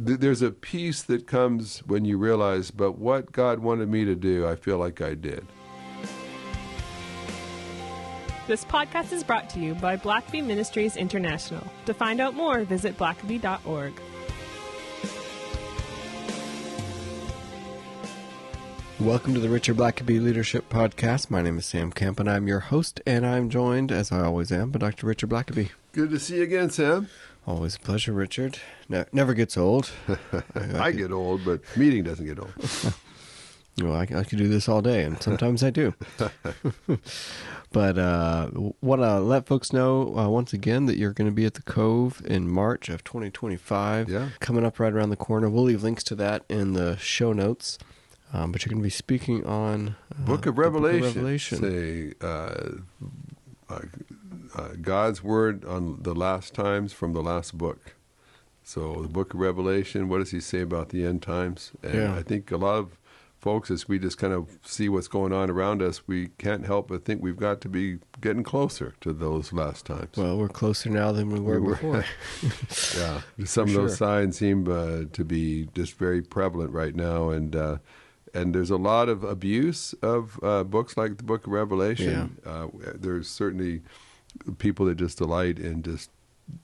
there's a peace that comes when you realize, but what God wanted me to do, I feel like I did. This podcast is brought to you by Blackaby Ministries International. To find out more, visit blackaby.org. Welcome to the Richard Blackaby Leadership Podcast. My name is Sam Kemp, and I'm your host, and I'm joined, as I always am, by Dr. Richard Blackaby. Good to see you again, Sam. Always a pleasure, Richard. Never gets old. I get old, but meeting doesn't get old. Well, I could do this all day, and sometimes I do. But want to let folks know once again that you're going to be at the Cove in March of 2025. Yeah. Coming up right around the corner. We'll leave links to that in the show notes. But you're going to be speaking on Book of Revelation. Revelation. God's Word on the last times from the last book. So the Book of Revelation, what does he say about the end times? And I think a lot of folks, as we just kind of see what's going on around us, we can't help but think we've got to be getting closer to those last times. Well, we're closer now than we were before. Yeah. Some of those signs seem to be just very prevalent right now, and there's a lot of abuse of books like the Book of Revelation. Yeah. There's certainly people that just delight in just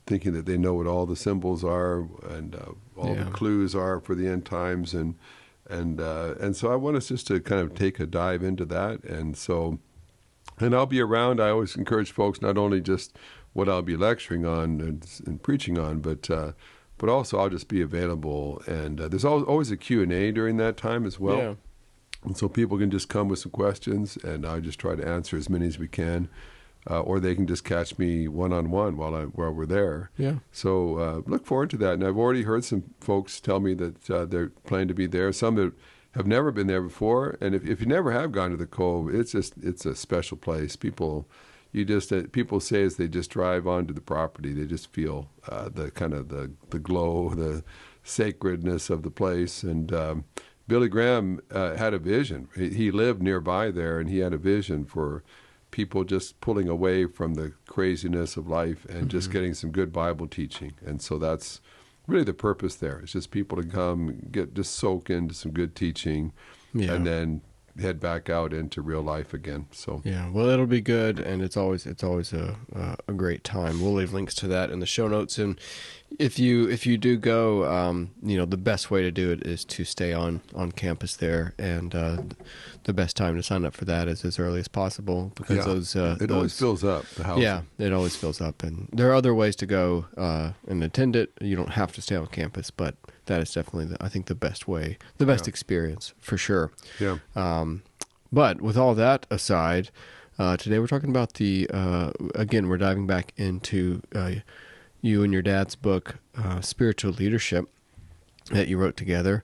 thinking that they know what all the symbols are and all the clues are for the end times, and so I want us just to kind of take a dive into that, and I'll be around. I always encourage folks not only just what I'll be lecturing on and preaching on, but also I'll just be available, and there's always a Q&A during that time as well. Yeah. And so people can just come with some questions, and I just try to answer as many as we can, or they can just catch me one-on-one while we're there. Yeah. So look forward to that. And I've already heard some folks tell me that they're planning to be there. Some that have never been there before, and if you never have gone to the Cove, it's a special place. People say as they just drive onto the property, they just feel the kind of the glow, the sacredness of the place. And Billy Graham had a vision. He lived nearby there, and he had a vision for people just pulling away from the craziness of life and just getting some good Bible teaching. And so that's really the purpose there. It's just people to come just soak into some good teaching, and then head back out into real life again. So well, it'll be good, and it's always a great time. We'll leave links to that in the show notes, and if you do go, the best way to do it is to stay on campus there, and the best time to sign up for that is as early as possible, because it always fills up the house. Yeah, it always fills up, and there are other ways to go and attend it. You don't have to stay on campus, but that is definitely I think the best way, the best experience for sure. Yeah. But with all that aside, today we're talking about again, we're diving back into you and your dad's book, Spiritual Leadership, that you wrote together.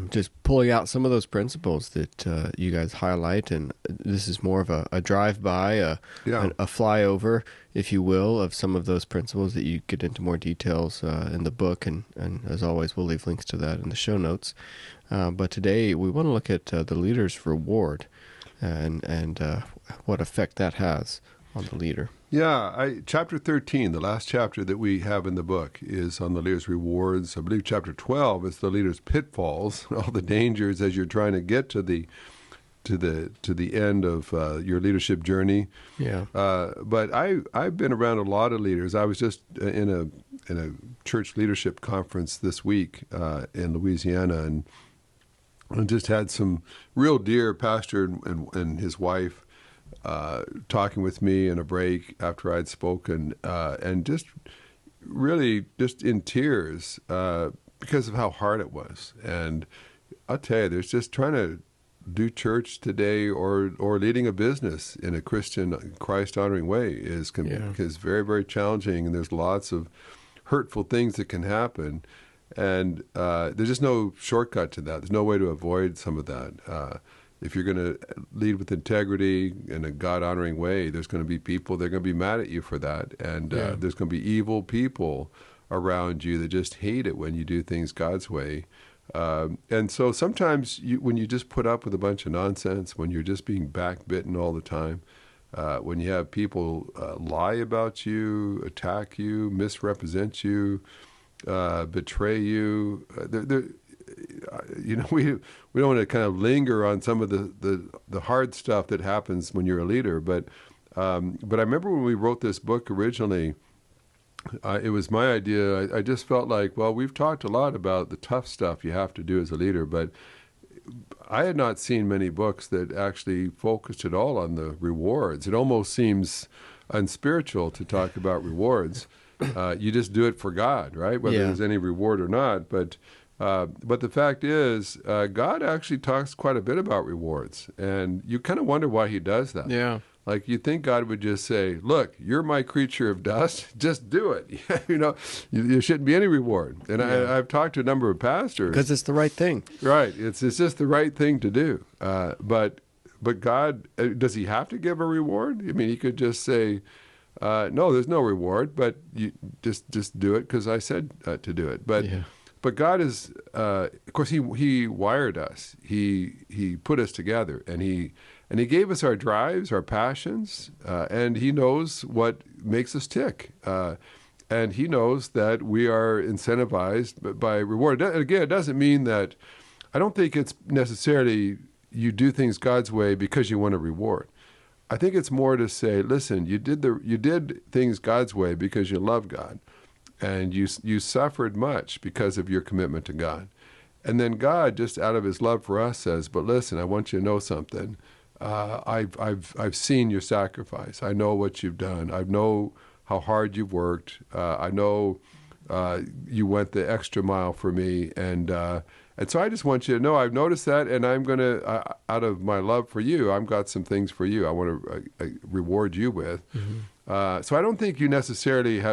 Just pulling out some of those principles that you guys highlight, and this is more of a drive-by, a flyover, if you will, of some of those principles that you get into more details in the book, and as always, we'll leave links to that in the show notes. But today, we want to look at the leader's reward and what effect that has on the leader. Yeah, chapter 13, the last chapter that we have in the book, is on the leader's rewards. I believe chapter 12 is the leader's pitfalls, all the dangers as you're trying to get to the end of your leadership journey. Yeah. But I've been around a lot of leaders. I was just in a church leadership conference this week in Louisiana, and just had some real dear pastor and his wife talking with me in a break after I'd spoken, and just really just in tears because of how hard it was. And I'll tell you, there's just trying to do church today or leading a business in a Christian, Christ-honoring way is very, very challenging, and there's lots of hurtful things that can happen. And there's just no shortcut to that. There's no way to avoid some of that. If you're going to lead with integrity in a God-honoring way, there's going to be people that are going to be mad at you for that. And there's going to be evil people around you that just hate it when you do things God's way. And so sometimes when you just put up with a bunch of nonsense, when you're just being backbitten all the time, when you have people lie about you, attack you, misrepresent you, betray you. We don't want to kind of linger on some of the hard stuff that happens when you're a leader. But I remember when we wrote this book originally, it was my idea. I just felt like, well, we've talked a lot about the tough stuff you have to do as a leader, but I had not seen many books that actually focused at all on the rewards. It almost seems unspiritual to talk about rewards. You just do it for God, right? Whether there's any reward or not. But the fact is, God actually talks quite a bit about rewards, and you kind of wonder why he does that. Yeah. Like, you'd think God would just say, look, you're my creature of dust. Just do it. There shouldn't be any reward. And I've talked to a number of pastors. Because it's the right thing. Right. It's just the right thing to do. But God, does he have to give a reward? I mean, he could just say, no, there's no reward, but you just do it because I said to do it. But God is, of course, he wired us. He put us together, and he gave us our drives, our passions, and he knows what makes us tick. And he knows that we are incentivized by reward. Again, it doesn't mean that, I don't think it's necessarily you do things God's way because you want a reward. I think it's more to say, listen, you did things God's way because you love God, and you suffered much because of your commitment to God. And then God, just out of his love for us, says, but listen, I want you to know something. I've seen your sacrifice. I know what you've done. I know how hard you've worked. I know you went the extra mile for me, and so I just want you to know I've noticed that, and I'm going to, out of my love for you, I've got some things for you I want to reward you with. Mm-hmm. So I don't think you necessarily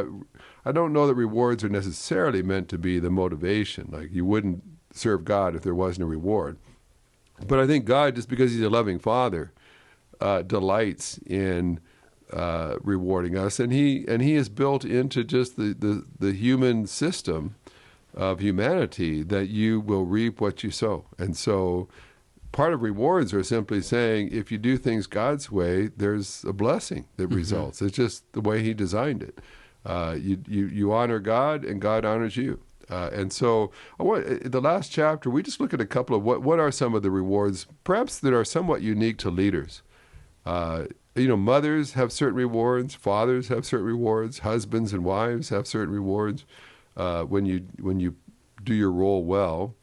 I don't know that rewards are necessarily meant to be the motivation. Like, you wouldn't serve God if there wasn't a reward. But I think God, just because he's a loving father, delights in rewarding us, and he is built into just the human system of humanity that you will reap what you sow. And so part of rewards are simply saying, if you do things God's way, there's a blessing that results. It's just the way he designed it. You honor God, and God honors you. And so the last chapter, we just look at a couple of what are some of the rewards, perhaps that are somewhat unique to leaders. Mothers have certain rewards, fathers have certain rewards, husbands and wives have certain rewards when you do your role well.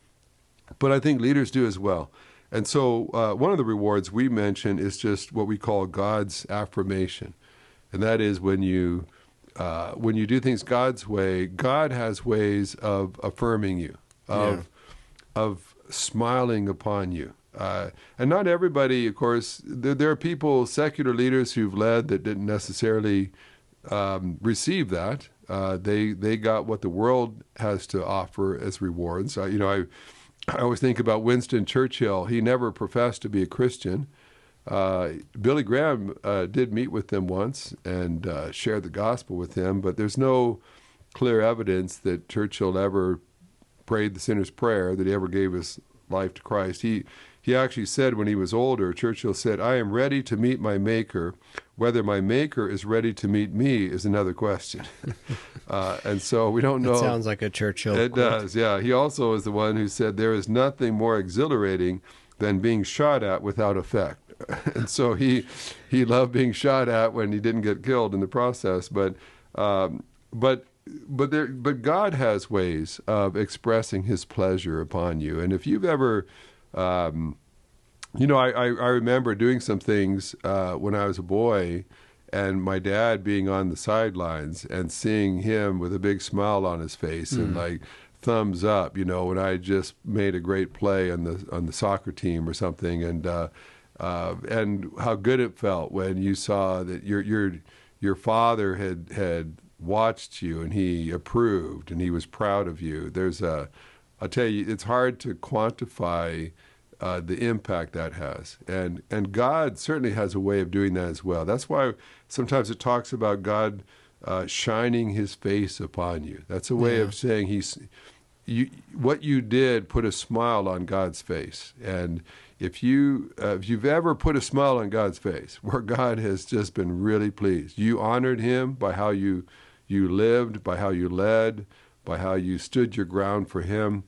But I think leaders do as well. And so one of the rewards we mention is just what we call God's affirmation. And that is when you do things God's way, God has ways of affirming you, of smiling upon you. And not everybody, of course, there are people, secular leaders who've led that didn't necessarily receive that. They got what the world has to offer as rewards. I always think about Winston Churchill. He never professed to be a Christian. Billy Graham did meet with them once and shared the gospel with him, but there's no clear evidence that Churchill ever prayed the sinner's prayer, that he ever gave his life to Christ. He actually said when he was older, Churchill said, I am ready to meet my Maker. Whether my Maker is ready to meet me is another question. And so we don't know. That sounds like a Churchill It quote. does, yeah. He also is the one who said, there is nothing more exhilarating than being shot at without effect. And so he loved being shot at when he didn't get killed in the process. But God has ways of expressing his pleasure upon you. And if you've ever, I remember doing some things when I was a boy, and my dad being on the sidelines and seeing him with a big smile on his face and like thumbs up, when I just made a great play on the soccer team or something, and how good it felt when you saw that your father had watched you and he approved and he was proud of you. I'll tell you, it's hard to quantify the impact that has, and God certainly has a way of doing that as well. That's why sometimes it talks about God shining his face upon you. That's a way of saying what you did put a smile on God's face. And if you've ever put a smile on God's face, where God has just been really pleased, you honored him by how you lived, by how you led, by how you stood your ground for him.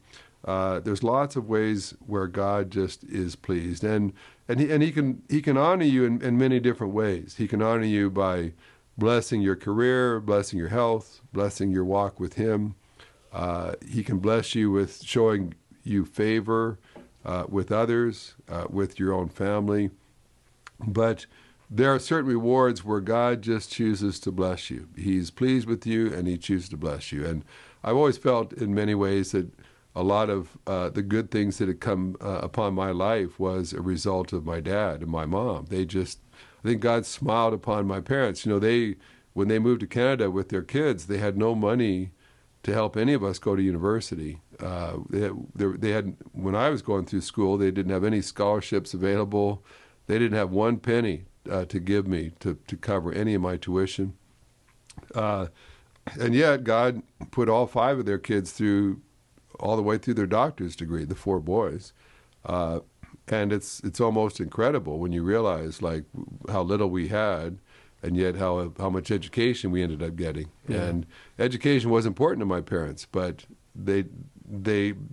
There's lots of ways where God just is pleased, and he can honor you in many different ways. He can honor you by blessing your career, blessing your health, blessing your walk with him. He can bless you with showing you favor with others, with your own family. But there are certain rewards where God just chooses to bless you. He's pleased with you, and he chooses to bless you. And I've always felt in many ways that a lot of the good things that had come upon my life was a result of my dad and my mom. I think God smiled upon my parents. When they moved to Canada with their kids, they had no money to help any of us go to university. They had, when I was going through school, they didn't have any scholarships available. They didn't have one penny to give me to cover any of my tuition. And yet God put all 5 of their kids all the way through their doctor's degree, the 4 boys. And it's almost incredible when you realize like how little we had, and yet how much education we ended up getting. Yeah. And education was important to my parents, but they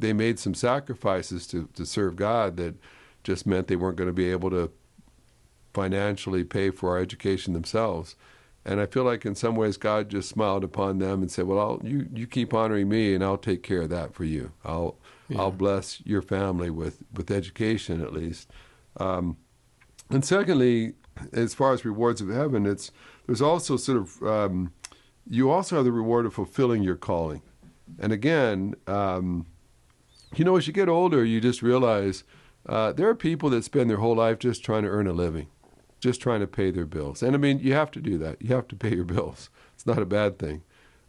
made some sacrifices to serve God that just meant they weren't going to be able to financially pay for our education themselves. And I feel like in some ways God just smiled upon them and said, well, you keep honoring me, and I'll take care of that for you. I'll bless your family with education at least. And secondly, as far as rewards of heaven, there's also sort of you also have the reward of fulfilling your calling. And again, as you get older, you just realize there are people that spend their whole life just trying to earn a living, just trying to pay their bills. And I mean, you have to do that. You have to pay your bills. It's not a bad thing.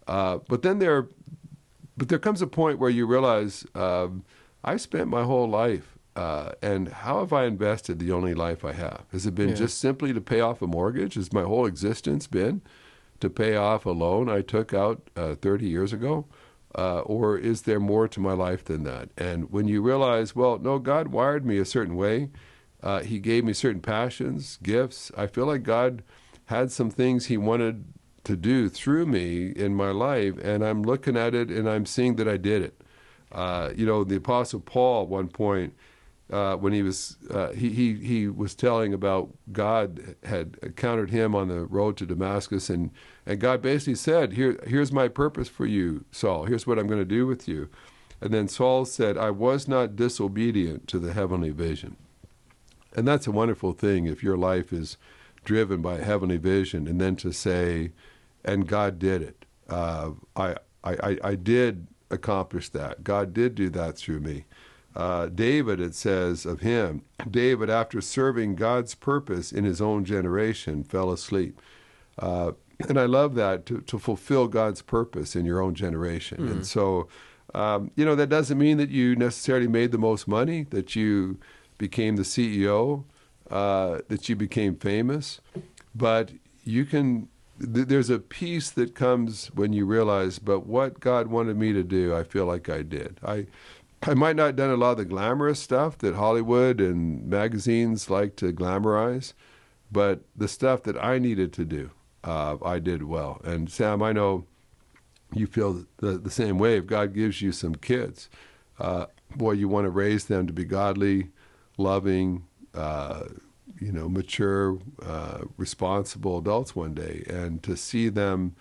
But there comes a point where you realize I spent my whole life, and how have I invested the only life I have? Has it been just simply to pay off a mortgage? Has my whole existence been to pay off a loan I took out 30 years ago? Or is there more to my life than that? And when you realize, well, no, God wired me a certain way. He gave me certain passions, gifts. I feel like God had some things he wanted to do through me in my life, and I'm looking at it and I'm seeing that I did it. The Apostle Paul at one point, when he was telling about God had encountered him on the road to Damascus, and God basically said, here's my purpose for you, Saul. Here's what I'm going to do with you. And then Saul said, I was not disobedient to the heavenly vision. And that's a wonderful thing if your life is driven by a heavenly vision, and then to say, and God did it. I did accomplish that. God did do that through me. David, it says of him, David, after serving God's purpose in his own generation, fell asleep. And I love that, to fulfill God's purpose in your own generation. And so, that doesn't mean that you necessarily made the most money, that you became the CEO, that you became famous, but there's a peace that comes when you realize, but what God wanted me to do, I feel like I did. I might not have done a lot of the glamorous stuff that Hollywood and magazines like to glamorize, but the stuff that I needed to do, I did well. And Sam, I know you feel the same way. If God gives you some kids, you want to raise them to be godly, loving, mature, responsible adults one day. And to see them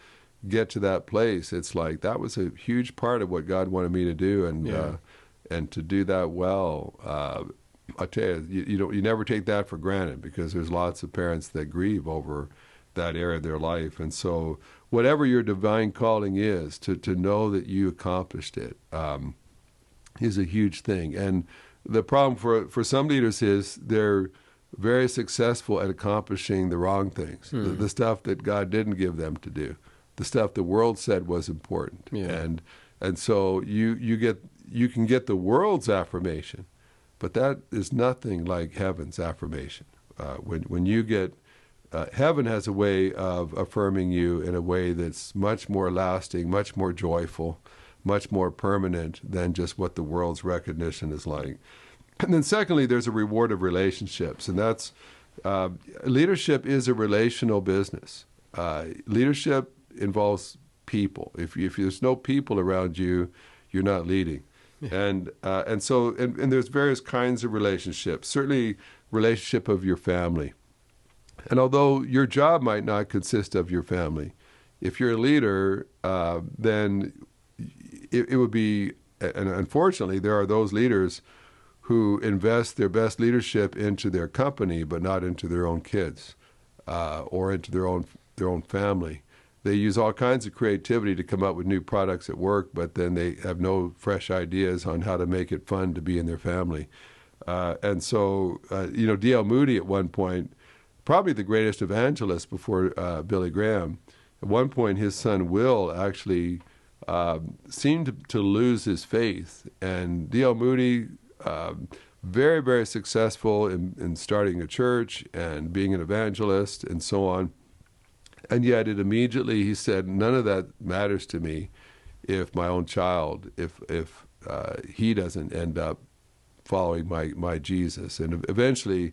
get to that place, it's like that was a huge part of what God wanted me to do. And to do that well, I tell you, you never take that for granted, because there's lots of parents that grieve over that area of their life. And so whatever your divine calling is, to know that you accomplished it is a huge thing. And the problem for some leaders is they're very successful at accomplishing the wrong things, the stuff that God didn't give them to do, the stuff the world said was important. And so you can get the world's affirmation, but that is nothing like heaven's affirmation. When you get heaven has a way of affirming you in a way that's much more lasting, much more joyful, much more permanent than just what the world's recognition is like. And then secondly, there's a reward of relationships, and that's leadership is a relational business. Leadership involves people. If there's no people around you, you're not leading. Yeah. And so there's various kinds of relationships. Certainly, relationship of your family. And although your job might not consist of your family, if you're a leader, then it would be, and unfortunately, there are those leaders who invest their best leadership into their company, but not into their own kids or into their own family. They use all kinds of creativity to come up with new products at work, but then they have no fresh ideas on how to make it fun to be in their family. And so, D.L. Moody at one point, probably the greatest evangelist before Billy Graham, at one point his son Will actually seemed to lose his faith. And D.L. Moody, very, very successful in starting a church and being an evangelist and so on. And yet he said, none of that matters to me if my own child, if he doesn't end up following my Jesus. And eventually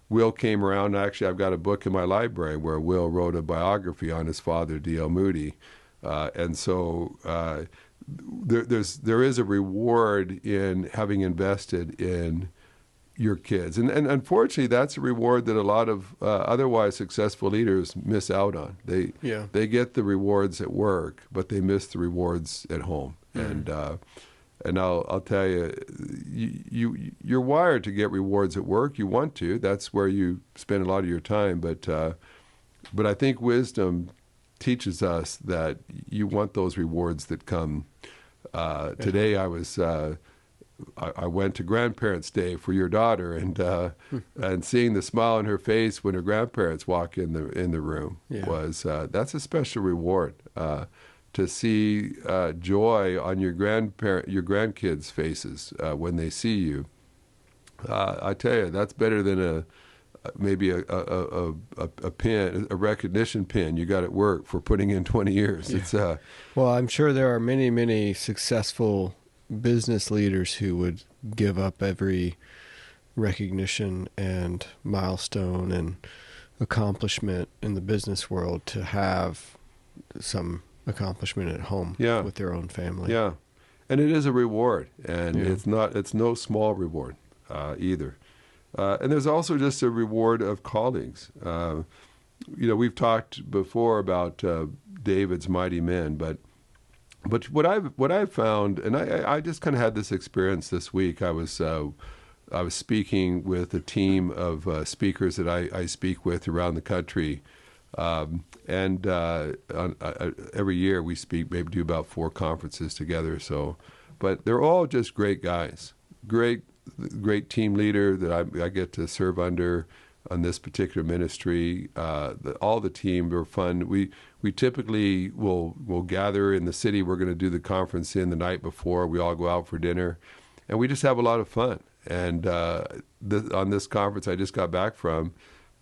Will came around. Actually, I've got a book in my library where Will wrote a biography on his father, D.L. Moody. And so there is a reward in having invested in your kids. And unfortunately, that's a reward that a lot of otherwise successful leaders miss out on. They get the rewards at work, but they miss the rewards at home. Mm-hmm. And I'll tell you, you're wired to get rewards at work. You want to. That's where you spend a lot of your time. But I think wisdom teaches us that you want those rewards that come. Today I went to Grandparents' Day for your daughter, and seeing the smile on her face when her grandparents walk in the room was that's a special reward. To see joy on your grandkids' faces when they see you, I tell you, that's better than maybe a pin, a recognition pin you got at work for putting in 20 years. Yeah. It's well, I'm sure there are many, many successful business leaders who would give up every recognition and milestone and accomplishment in the business world to have some accomplishment at home with their own family. Yeah, and it is a reward, and it's no small reward either. And there's also just a reward of colleagues. We've talked before about David's mighty men, but what I've found, and I just kind of had this experience this week. I was speaking with a team of speakers that I speak with around the country. Every year we speak, maybe do about 4 conferences together. But they're all just great guys, great team leader that I get to serve under on this particular ministry. All the team are fun. We typically will gather in the city we're going to do the conference in the night before. We all go out for dinner, and we just have a lot of fun. And on this conference I just got back from,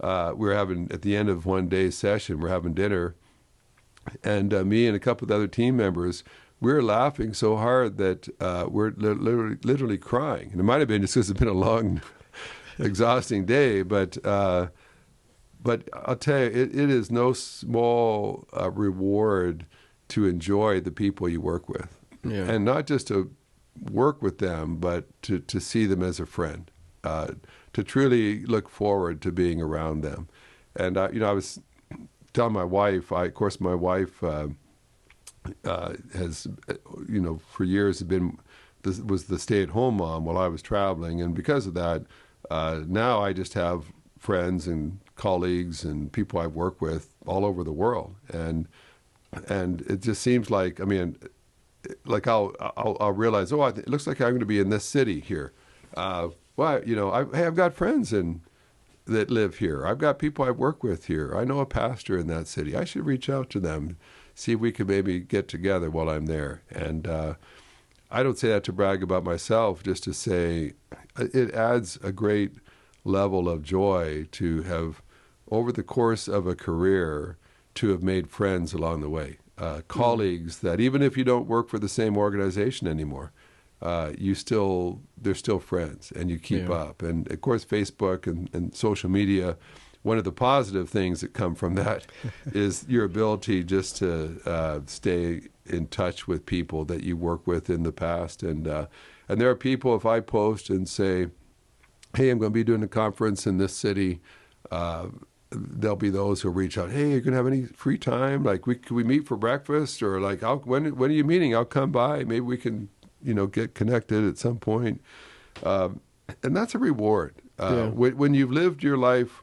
we're having, at the end of one day's session, we're having dinner, and me and a couple of other team members, we're laughing so hard that we're literally crying. And it might have been just because it's been a long, exhausting day, but I'll tell you, it is no small reward to enjoy the people you work with, and not just to work with them, but to see them as a friend. To truly look forward to being around them. And, I was telling my wife, my wife has, for years was the stay-at-home mom while I was traveling. And because of that, now I just have friends and colleagues and people I've worked with all over the world. And it just seems like, I'll realize, it looks like I'm going to be in this city here. I've got friends that live here. I've got people I've worked with here. I know a pastor in that city. I should reach out to them, see if we could maybe get together while I'm there. And I don't say that to brag about myself, just to say it adds a great level of joy to have, over the course of a career, to have made friends along the way. Colleagues that even if you don't work for the same organization anymore, they're still friends, and you keep up. And of course, Facebook and social media one of the positive things that come from that is your ability just to stay in touch with people that you work with in the past. And there are people, if I post and say, hey, I'm going to be doing a conference in this city, there'll be those who reach out, hey, you're going to have any free time? Like, could we meet for breakfast? Or like, when are you meeting? I'll come by. Maybe we can, get connected at some point. And that's a reward. When you've lived your life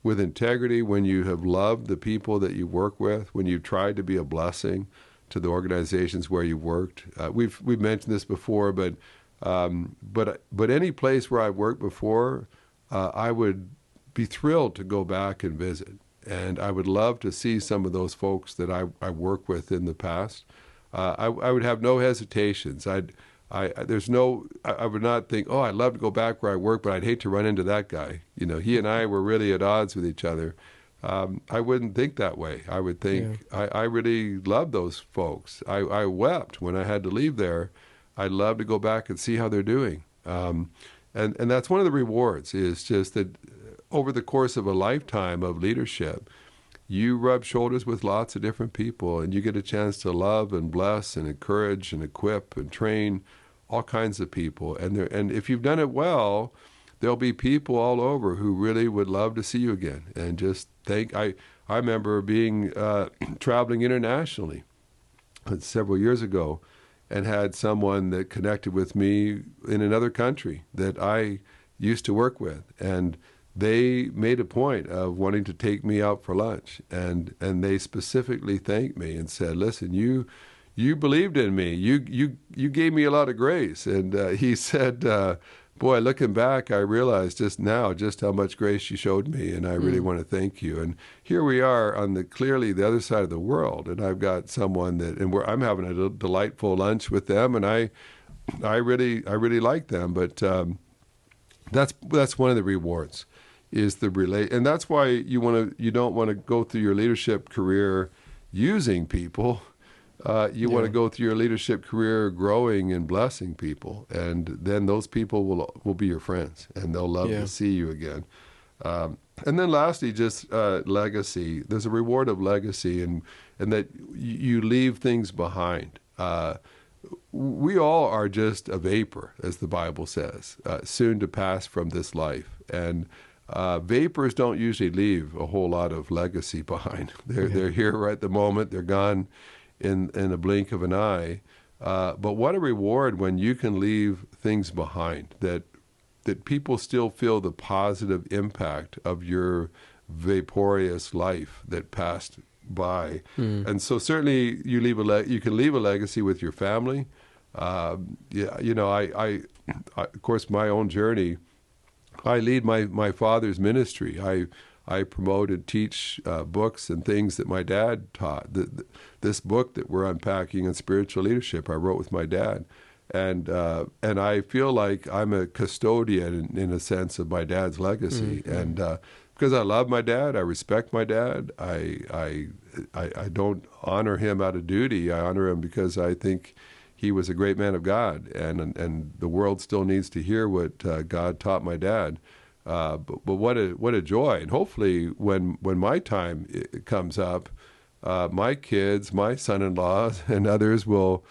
with integrity, when you have loved the people that you work with, when you've tried to be a blessing to the organizations where you worked. We've mentioned this before, but any place where I've worked before, I would be thrilled to go back and visit. And I would love to see some of those folks that I worked with in the past. I would have no hesitations. I would not think, oh, I'd love to go back where I work, but I'd hate to run into that guy. He and I were really at odds with each other. I wouldn't think that way. I would think, I really love those folks. I wept when I had to leave there. I'd love to go back and see how they're doing. And that's one of the rewards, is just that over the course of a lifetime of leadership, you rub shoulders with lots of different people, and you get a chance to love and bless and encourage and equip and train all kinds of people. And if you've done it well, there'll be people all over who really would love to see you again. And just I remember being traveling internationally several years ago, and had someone that connected with me in another country that I used to work with, and they made a point of wanting to take me out for lunch, and they specifically thanked me and said, listen, you believed in me, you gave me a lot of grace. And he said, boy, looking back, I realized just now just how much grace you showed me, and I really want to thank you. And here we are on clearly the other side of the world, and I've got someone I'm having a delightful lunch with them, and I really like them. But that's one of the rewards, is and that's why you don't want to go through your leadership career using people. You want to go through your leadership career growing and blessing people, and then those people will be your friends, and they'll love to see you again. And then lastly, just legacy. There's a reward of legacy, and that you leave things behind. We all are just a vapor, as the Bible says, soon to pass from this life. And vapors don't usually leave a whole lot of legacy behind. They're here right at the moment. They're gone in a blink of an eye. But what a reward when you can leave things behind that people still feel the positive impact of your vaporous life that passed by. And so certainly you can leave a legacy with your family. I of course, my own journey, I lead my father's ministry. I promote and teach books and things that my dad taught. This book that we're unpacking on spiritual leadership, I wrote with my dad. And I feel like I'm a custodian in a sense of my dad's legacy. And because I love my dad, I respect my dad. I don't honor him out of duty. I honor him because I think he was a great man of God, and the world still needs to hear what God taught my dad. But what a joy! And hopefully, when my time comes up, my kids, my son-in-laws, and others will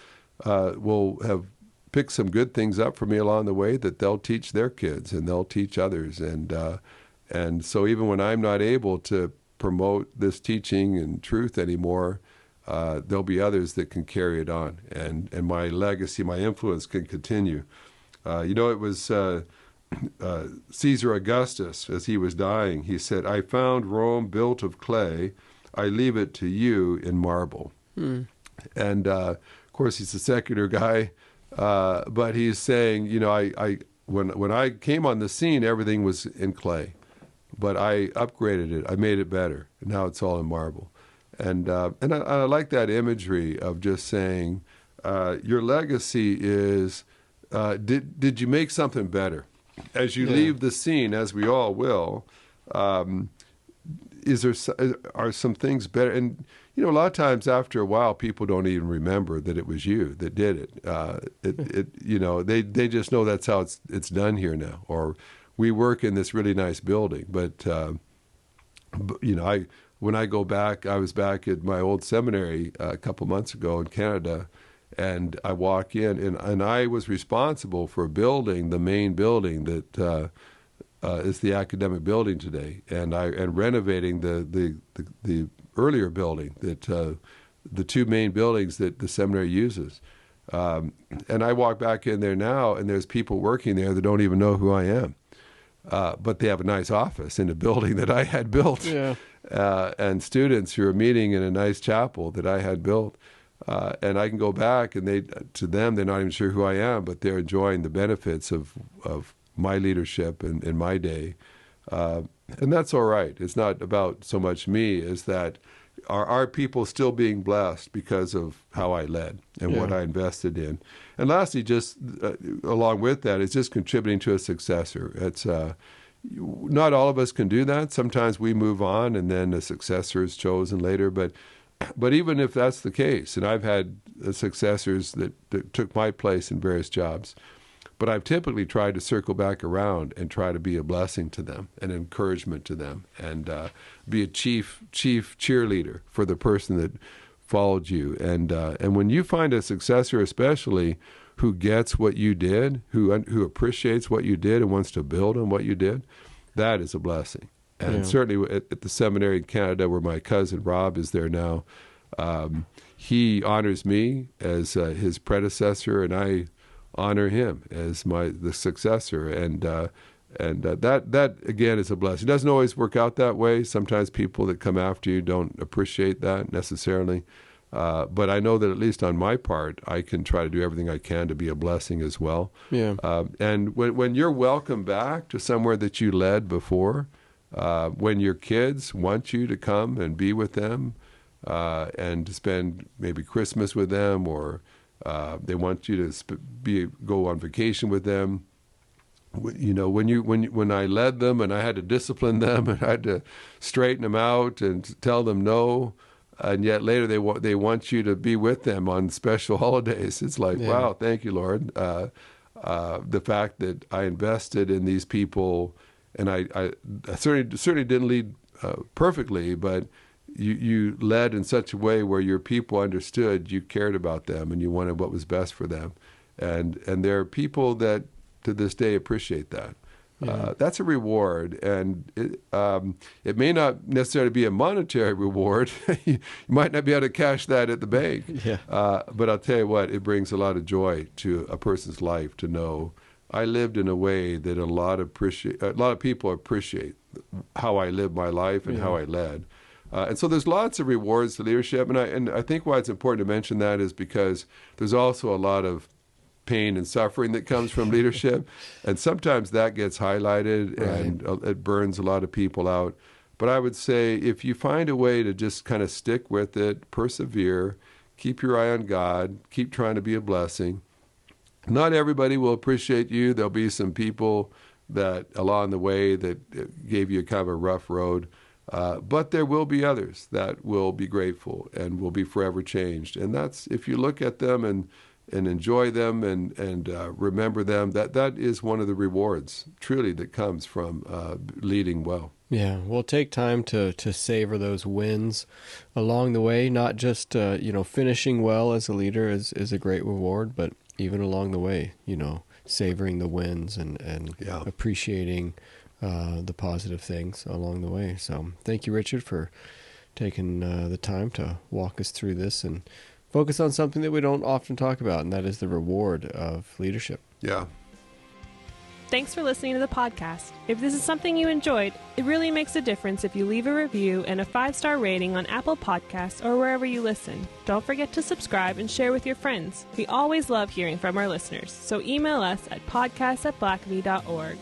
have picked some good things up for me along the way that they'll teach their kids, and they'll teach others. And so even when I'm not able to promote this teaching and truth anymore, there'll be others that can carry it on, and my legacy, my influence can continue. It was Caesar Augustus, as he was dying, he said, "I found Rome built of clay. I leave it to you in marble." And of course, he's a secular guy, but he's saying, when I came on the scene, everything was in clay, but I upgraded it. I made it better. And now it's all in marble. And I like that imagery of just saying, your legacy is, did you make something better? As you leave the scene, as we all will, are some things better? And a lot of times after a while, people don't even remember that it was you that did it. They just know that's how it's done here now. Or we work in this really nice building, but When I go back, I was back at my old seminary a couple months ago in Canada, and I walk in, and I was responsible for building the main building that is the academic building today, and renovating the earlier building that the two main buildings that the seminary uses. And I walk back in there now, and there's people working there that don't even know who I am. But they have a nice office in a building that I had built. Yeah. And students who are meeting in a nice chapel that I had built. And I can go back, and they're not even sure who I am, but they're enjoying the benefits of my leadership in my day. And that's all right. It's not about so much me as that are people still being blessed because of how I led and what I invested in. And lastly, just along with that, is just contributing to a successor. It's not all of us can do that. Sometimes we move on, and then a successor is chosen later. But even if that's the case, and I've had successors that took my place in various jobs, but I've typically tried to circle back around and try to be a blessing to them, an encouragement to them, and be a chief cheerleader for the person that followed you. And when you find a successor, especially who gets what you did, who appreciates what you did and wants to build on what you did, that is a blessing. And certainly at the seminary in Canada, where my cousin Rob is there now, he honors me as his predecessor, and I honor him as the successor, and that again is a blessing. It doesn't always work out that way. Sometimes people that come after you don't appreciate that necessarily, but I know that at least on my part, I can try to do everything I can to be a blessing as well. Yeah. And when you're welcome back to somewhere that you led before, when your kids want you to come and be with them, and to spend maybe Christmas with them, or they want you to go on vacation with them. When I led them, and I had to discipline them, and I had to straighten them out and tell them no, and yet later they want you to be with them on special holidays. It's like, wow, thank you, Lord. The fact that I invested in these people, and I certainly didn't lead perfectly, but you led in such a way where your people understood you cared about them and you wanted what was best for them. And there are people that to this day appreciate that. Yeah. That's a reward, and it may not necessarily be a monetary reward. You might not be able to cash that at the bank. Yeah. But I'll tell you what, it brings a lot of joy to a person's life to know I lived in a way that a lot of people appreciate how I lived my life and how I led. And so there's lots of rewards to leadership, and I think why it's important to mention that is because there's also a lot of pain and suffering that comes from leadership, and sometimes that gets highlighted, and it burns a lot of people out. But I would say if you find a way to just kind of stick with it, persevere, keep your eye on God, keep trying to be a blessing. Not everybody will appreciate you. There'll be some people that along the way that gave you kind of a rough road. But there will be others that will be grateful and will be forever changed. And that's, if you look at them and enjoy them and remember them, that is one of the rewards, truly, that comes from leading well. Yeah, we'll take time to savor those wins along the way. Not just finishing well as a leader is a great reward, but even along the way, savoring the wins and appreciating the positive things along the way. So thank you, Richard, for taking the time to walk us through this and focus on something that we don't often talk about, and that is the reward of leadership. Yeah. Thanks for listening to the podcast. If this is something you enjoyed, it really makes a difference if you leave a review and a 5-star rating on Apple Podcasts or wherever you listen. Don't forget to subscribe and share with your friends. We always love hearing from our listeners, so email us at podcast@blackaby.org.